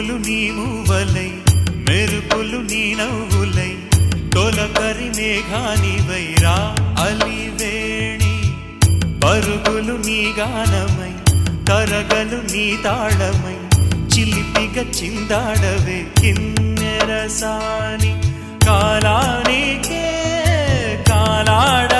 ఉరుములు నీ మూవలై మెరుపులు నీ నవ్వులై తొలకరి మేఘానివైరా అలివేణి పరుగులు నీ గానమై తరగలు నీ తాళమై చిలిపిగా చిందాడవే కిన్నెరసాని కాలానికే కాలాడ